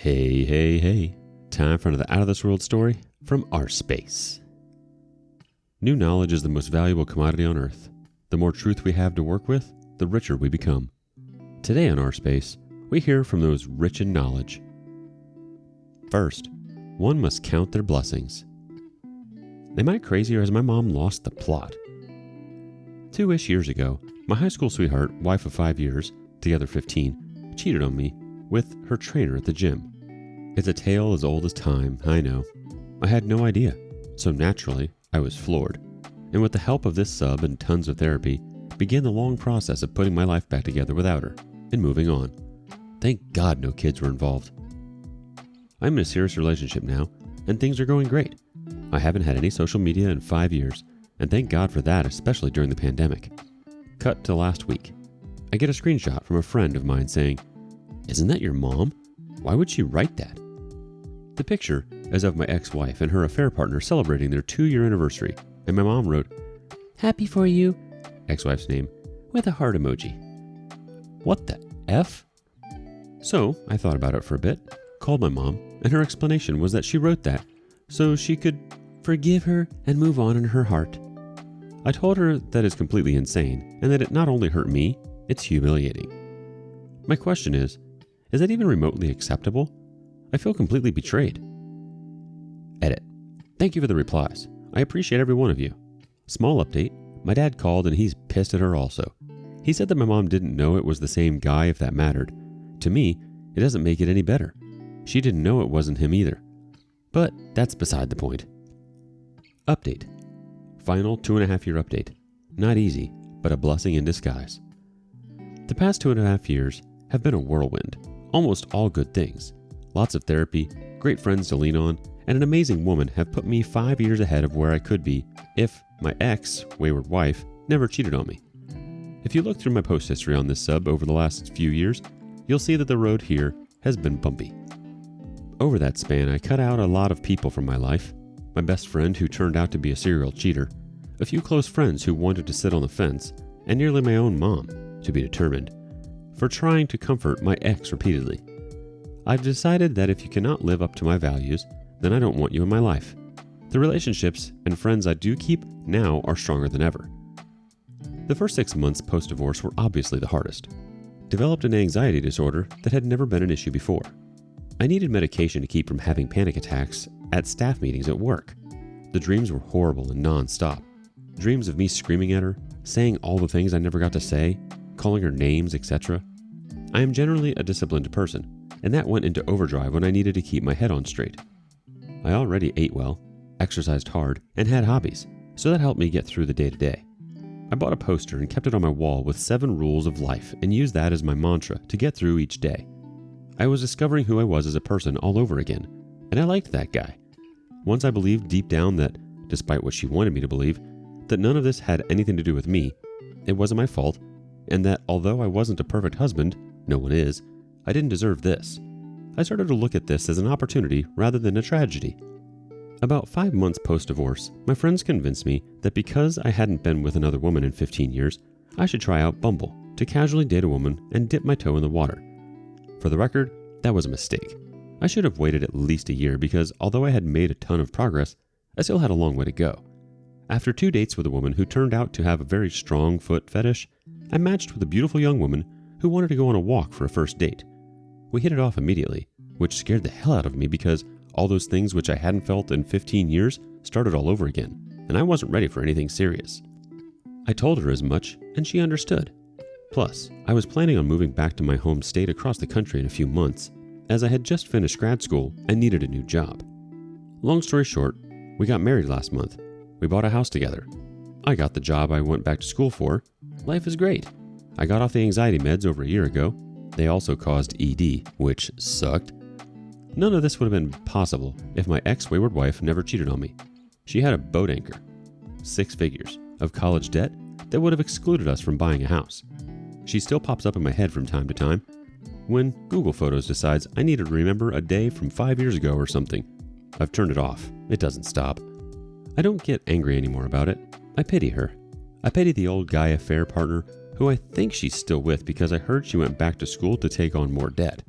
Hey, hey, hey. Time for another Out of This World story from rSpace. New knowledge is the most valuable commodity on Earth. The more truth we have to work with, the richer we become. Today on rSpace, we hear from those rich in knowledge. First, one must count their blessings. Am I crazy or has my mom lost the plot? 2-ish years ago, my high school sweetheart, wife of 5 years, together 15, cheated on me with her trainer at the gym. It's a tale as old as time, I know. I had no idea, so naturally, I was floored. And with the help of this sub and tons of therapy, began the long process of putting my life back together without her and moving on. Thank God no kids were involved. I'm in a serious relationship now, and things are going great. I haven't had any social media in 5 years, and thank God for that, especially during the pandemic. Cut to last week. I get a screenshot from a friend of mine saying, "Isn't that your mom? Why would she write that?" The picture is of my ex-wife and her affair partner celebrating their 2-year anniversary, and my mom wrote, "Happy for you," ex-wife's name, with a heart emoji. What the F? So I thought about it for a bit, called my mom, and her explanation was that she wrote that so she could forgive her and move on in her heart. I told her that is completely insane and that it not only hurt me, it's humiliating. My question is that even remotely acceptable? I feel completely betrayed. Edit. Thank you for the replies. I appreciate every one of you. Small update. My dad called and he's pissed at her also. He said that my mom didn't know it was the same guy if that mattered. To me, it doesn't make it any better. She didn't know it wasn't him either. But that's beside the point. Update. Final 2.5-year update. Not easy, but a blessing in disguise. The past 2.5 years have been a whirlwind. Almost all good things. Lots of therapy, great friends to lean on, and an amazing woman have put me 5 years ahead of where I could be if my ex, wayward wife, never cheated on me. If you look through my post history on this sub over the last few years, you'll see that the road here has been bumpy. Over that span, I cut out a lot of people from my life. My best friend who turned out to be a serial cheater, a few close friends who wanted to sit on the fence, and nearly my own mom, to be determined, for trying to comfort my ex repeatedly. I've decided that if you cannot live up to my values, then I don't want you in my life. The relationships and friends I do keep now are stronger than ever. The first 6 months post-divorce were obviously the hardest. Developed an anxiety disorder that had never been an issue before. I needed medication to keep from having panic attacks at staff meetings at work. The dreams were horrible and non-stop. Dreams of me screaming at her, saying all the things I never got to say, calling her names, etc. I am generally a disciplined person, and that went into overdrive when I needed to keep my head on straight. I already ate well, exercised hard, and had hobbies, so that helped me get through the day-to-day. I bought a poster and kept it on my wall with 7 rules of life and used that as my mantra to get through each day. I was discovering who I was as a person all over again, and I liked that guy. Once I believed deep down that, despite what she wanted me to believe, that none of this had anything to do with me, it wasn't my fault, and that although I wasn't a perfect husband, no one is, I didn't deserve this. I started to look at this as an opportunity rather than a tragedy. About 5 months post-divorce, my friends convinced me that because I hadn't been with another woman in 15 years, I should try out Bumble to casually date a woman and dip my toe in the water. For the record, that was a mistake. I should have waited at least a year because although I had made a ton of progress, I still had a long way to go. After 2 dates with a woman who turned out to have a very strong foot fetish, I matched with a beautiful young woman who wanted to go on a walk for a first date. We hit it off immediately, which scared the hell out of me because all those things which I hadn't felt in 15 years started all over again, and I wasn't ready for anything serious. I told her as much, and she understood. Plus, I was planning on moving back to my home state across the country in a few months, as I had just finished grad school and needed a new job. Long story short, we got married last month. We bought a house together. I got the job I went back to school for. Life is great. I got off the anxiety meds over a year ago. They also caused ED, which sucked. None of this would have been possible if my ex-wayward wife never cheated on me. She had a boat anchor, 6 figures, of college debt that would have excluded us from buying a house. She still pops up in my head from time to time when Google Photos decides I need to remember a day from 5 years ago or something. I've turned it off. It doesn't stop. I don't get angry anymore about it. I pity her. I pity the old guy affair partner who I think she's still with because I heard she went back to school to take on more debt.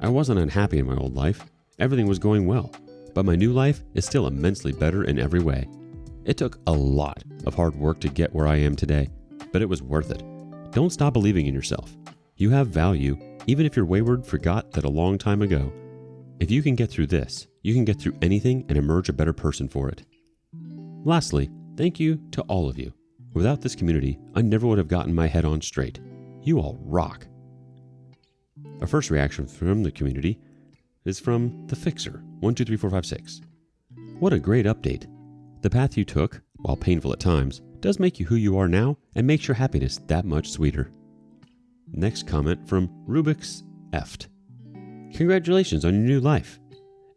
I wasn't unhappy in my old life. Everything was going well, but my new life is still immensely better in every way. It took a lot of hard work to get where I am today, but it was worth it. Don't stop believing in yourself. You have value, even if your wayward forgot that a long time ago. If you can get through this, you can get through anything and emerge a better person for it. Lastly, thank you to all of you. Without this community, I never would have gotten my head on straight. You all rock. Our first reaction from the community is from The Fixer, 123456. What a great update. The path you took, while painful at times, does make you who you are now and makes your happiness that much sweeter. Next comment from Rubik's Eft. Congratulations on your new life.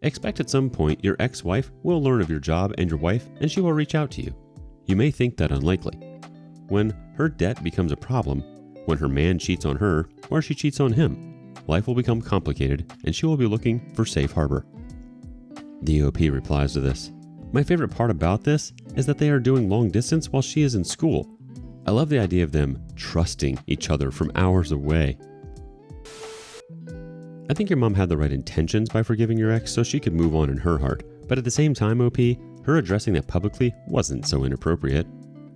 Expect at some point your ex-wife will learn of your job and your wife, and she will reach out to you. You may think that unlikely. When her debt becomes a problem, when her man cheats on her or she cheats on him, life will become complicated and she will be looking for safe harbor. The OP replies to this. My favorite part about this is that they are doing long distance while she is in school. I love the idea of them trusting each other from hours away. I think your mom had the right intentions by forgiving your ex so she could move on in her heart, but at the same time, OP, her addressing that publicly wasn't so inappropriate.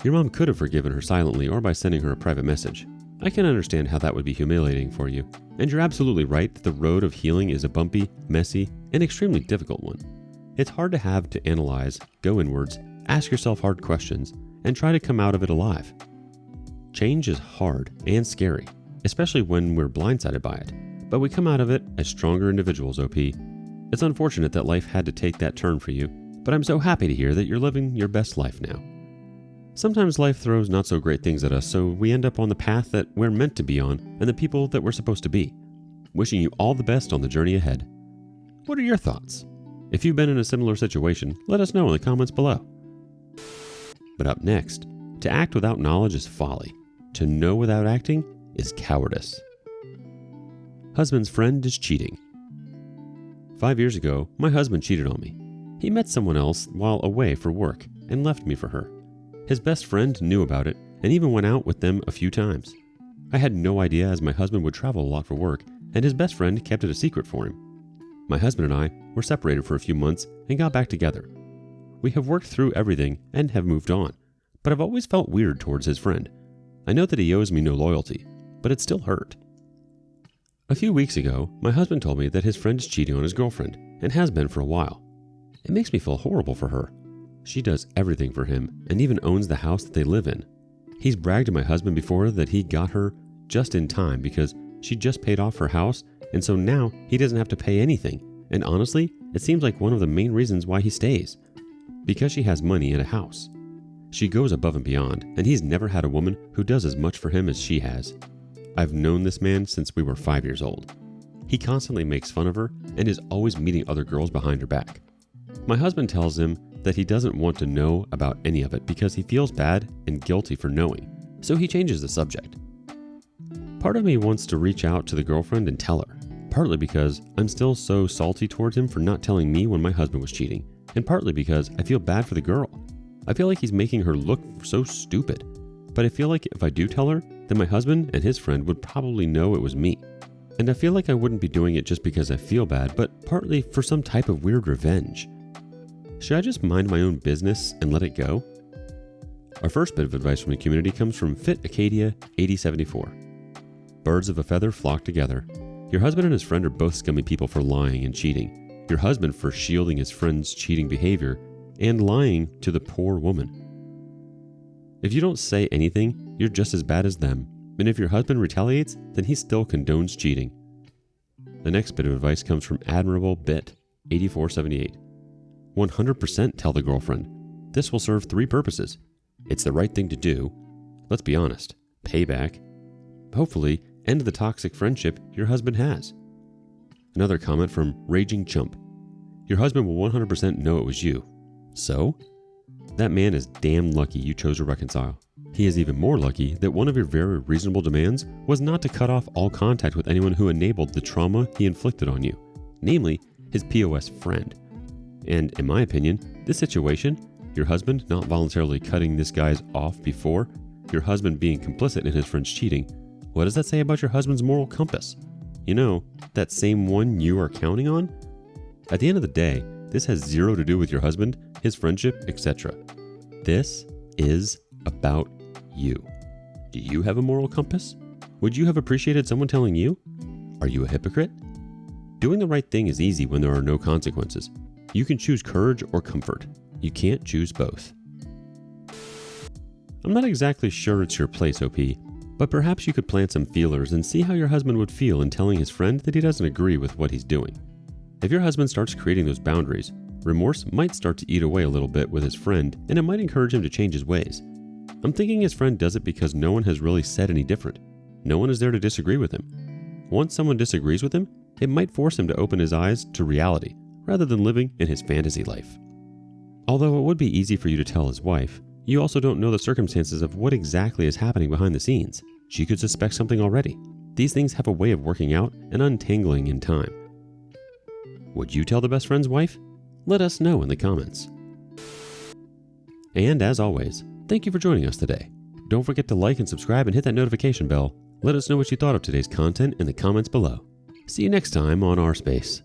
Your mom could have forgiven her silently or by sending her a private message. I can understand how that would be humiliating for you, and you're absolutely right that the road of healing is a bumpy, messy, and extremely difficult one. It's hard to have to analyze, go inwards, ask yourself hard questions, and try to come out of it alive. Change is hard and scary, especially when we're blindsided by it, but we come out of it as stronger individuals, OP. It's unfortunate that life had to take that turn for you, but I'm so happy to hear that you're living your best life now. Sometimes life throws not so great things at us, so we end up on the path that we're meant to be on and the people that we're supposed to be. Wishing you all the best on the journey ahead. What are your thoughts? If you've been in a similar situation, let us know in the comments below. But up next, to act without knowledge is folly. To know without acting is cowardice. Husband's friend is cheating. 5 years ago, my husband cheated on me. He met someone else while away for work and left me for her. His best friend knew about it and even went out with them a few times. I had no idea as my husband would travel a lot for work and his best friend kept it a secret for him. My husband and I were separated for a few months and got back together. We have worked through everything and have moved on, but I've always felt weird towards his friend. I know that he owes me no loyalty, but it still hurt. A few weeks ago, my husband told me that his friend is cheating on his girlfriend and has been for a while. It makes me feel horrible for her. She does everything for him and even owns the house that they live in. He's bragged to my husband before that he got her just in time because she just paid off her house, and so now he doesn't have to pay anything. And honestly, it seems like one of the main reasons why he stays. Because she has money and a house. She goes above and beyond, and he's never had a woman who does as much for him as she has. I've known this man since we were 5 years old. He constantly makes fun of her and is always meeting other girls behind her back. My husband tells him that he doesn't want to know about any of it because he feels bad and guilty for knowing, so he changes the subject. Part of me wants to reach out to the girlfriend and tell her, partly because I'm still so salty towards him for not telling me when my husband was cheating, and partly because I feel bad for the girl. I feel like he's making her look so stupid, but I feel like if I do tell her, then my husband and his friend would probably know it was me. And I feel like I wouldn't be doing it just because I feel bad, but partly for some type of weird revenge. Should I just mind my own business and let it go? Our first bit of advice from the community comes from Fit Acadia 8074. Birds of a feather flock together. Your husband and his friend are both scummy people for lying and cheating. Your husband for shielding his friend's cheating behavior and lying to the poor woman. If you don't say anything, you're just as bad as them. And if your husband retaliates, then he still condones cheating. The next bit of advice comes from Admirable Bit 8478. 100% tell the girlfriend. This will serve 3 purposes. It's the right thing to do. Let's be honest. Payback. Hopefully, end the toxic friendship your husband has. Another comment from Raging Chump. Your husband will 100% know it was you. So? That man is damn lucky you chose to reconcile. He is even more lucky that one of your very reasonable demands was not to cut off all contact with anyone who enabled the trauma he inflicted on you, namely his POS friend. And in my opinion, this situation, your husband not voluntarily cutting this guy's off before, your husband being complicit in his friend's cheating, what does that say about your husband's moral compass? You know, that same one you are counting on? At the end of the day, this has zero to do with your husband, his friendship, etc. This is about you. Do you have a moral compass? Would you have appreciated someone telling you? Are you a hypocrite? Doing the right thing is easy when there are no consequences. You can choose courage or comfort. You can't choose both. I'm not exactly sure it's your place, OP, but perhaps you could plant some feelers and see how your husband would feel in telling his friend that he doesn't agree with what he's doing. If your husband starts creating those boundaries, remorse might start to eat away a little bit with his friend, and it might encourage him to change his ways. I'm thinking his friend does it because no one has really said any different. No one is there to disagree with him. Once someone disagrees with him, it might force him to open his eyes to reality rather than living in his fantasy life. Although it would be easy for you to tell his wife, you also don't know the circumstances of what exactly is happening behind the scenes. She could suspect something already. These things have a way of working out and untangling in time. Would you tell the best friend's wife? Let us know in the comments. And as always, thank you for joining us today. Don't forget to like and subscribe and hit that notification bell. Let us know what you thought of today's content in the comments below. See you next time on rSpace.